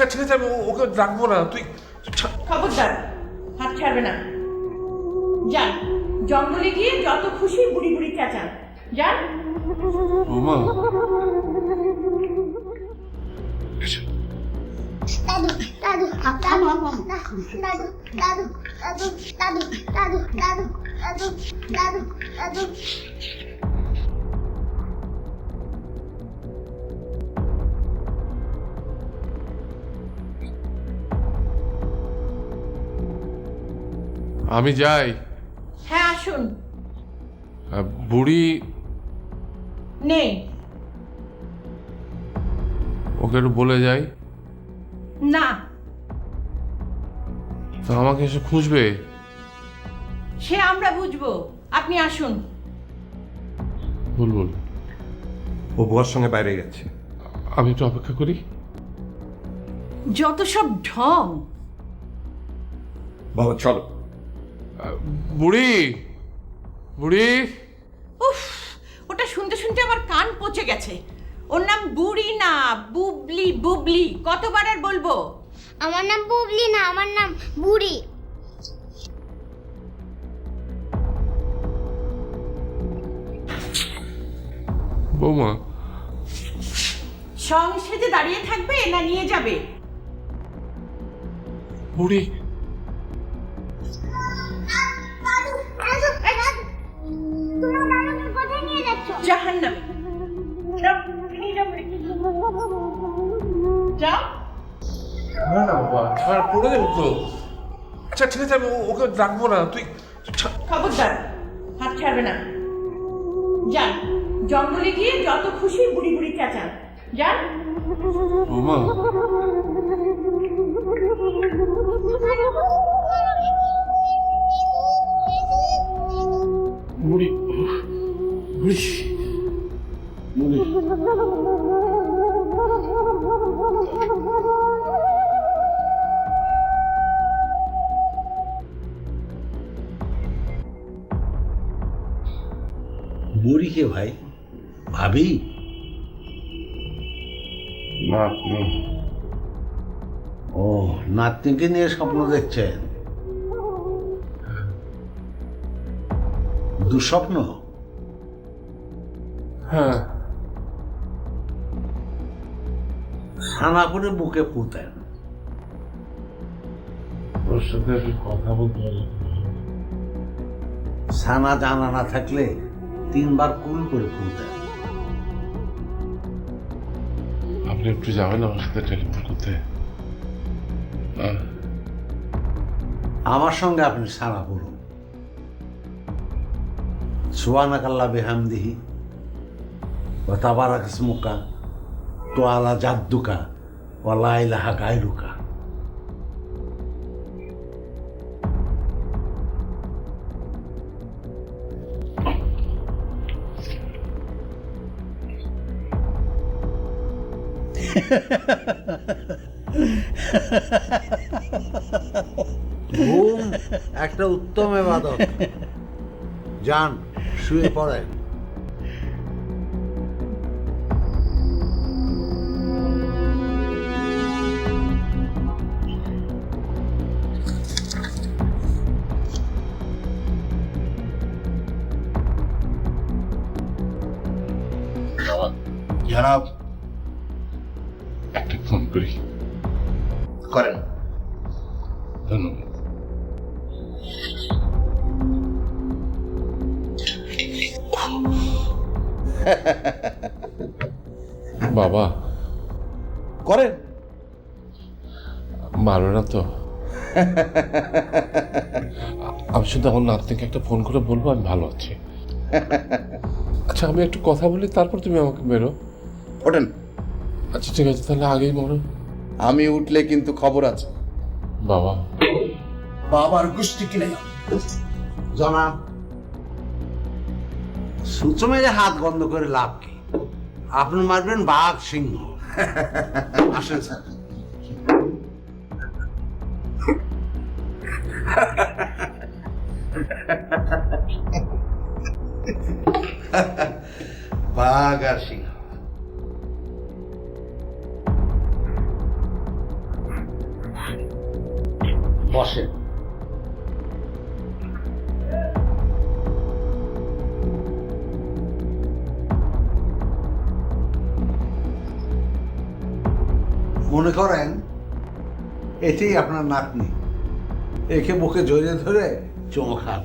আচ্ছা ঠিক আছে, আমি ওকে রাখবো না। তুই খবরদার, হাত ছাড়বে না। যান, জঙ্গলে গিয়ে যত খুশি বুড়ি বুড়ি চেঁচান। যান। বৌমা, দাদু দাদু দাদু দাদু দাদু দাদু দাদু দাদু দাদু দাদু দাদু দাদু। আমি যাই। হ্যাঁ আসুন। বুড়ি নেই। ওকে একটু বলে যাই। না, তো আমাকে এসে খুঁজবে। সে আমরা বুঝবো, আপনি আসুন। বলবো ও বুয়ার সঙ্গে বাইরে গেছে। আমি একটু অপেক্ষা করি। যত সব ঢং। বাবা চলো। বুড়ি বুড়ি, উফ, ওটা শুনতে শুনতে আমার কান পচে গেছে। ওর নাম বুড়ি না, বুবলি। বুবলি কতবার আর বলবো? আমার নাম বুবলি না, আমার নাম বুড়ি। বৌমা, সংসেজে দাঁড়িয়ে থাকবে না নিয়ে যাবে? বুড়ি তোমরা দাদুকে কোথায় নিয়ে যাচ্ছ? জাহান্নামে। যাও। না না বাবা, ছাড়, পড়ে যাবো তো। আচ্ছা ঠিক আছে, আমি ওকে রাখবো না। তুই খবরদার, হাত ছাড়বে না। যান, জঙ্গলে গিয়ে যত খুশি বুড়ি বুড়ি চেঁচান। যান। বৌমা, বুড়ি বুড়ি বুড়ি, বুড়ি কে ভাই? ভাবি? নাতনি। ও, নাতনিকে নিয়ে স্বপ্ন দেখছেন? দুঃস্বপ্ন? হ্যাঁ, ছানা করে বুকে পুঁতেন। ওর সাথে একটু কথা বলতে হবে। ছানা জানা না থাকলে 3 বার কুল করে পুঁতেন। আপনি একটু যাবেন আমার সাথে টেলিফোন করতে? আমার সঙ্গে আপনি ছানা করুন। সুবহানাকাল্লাহ বিহামদিহি ওয়া তাবারাক ইসমুকা তো আলা জাদ্দুকা ওয়া লা ইলাহা গায়রুকা। ঘুম একটা উত্তম ইবাদত। যান, শুয়ে পড়েন। জনাব একটা ফোন করি। করেন। ধন্যবাদ। বাবা, করেন। মারবে না তো? আমি শুধু আমার নাতনিকে একটা ফোন করে বলবো আমি ভালো আছি। আচ্ছা আমি একটু কথা বলি, তারপর তুমি আমাকে বেরো। ওঠেন। আচ্ছা ঠিক আছে, তাহলে আগেই মরো। আমি উঠলে কিন্তু খবর আছে। বাবা, বাবার গোষ্ঠী কিনে জনাব, সূত্র মেরে হাত বন্ধ করে লাভ কি? আপনি মারবেন বাঘ সিংহ। আসেন স্যার। বাঘ আর সিংহ। বসেন। মনে করেন এটাই আপনার নাতনি, একে বুকে জড়িয়ে ধরে চুমো খান।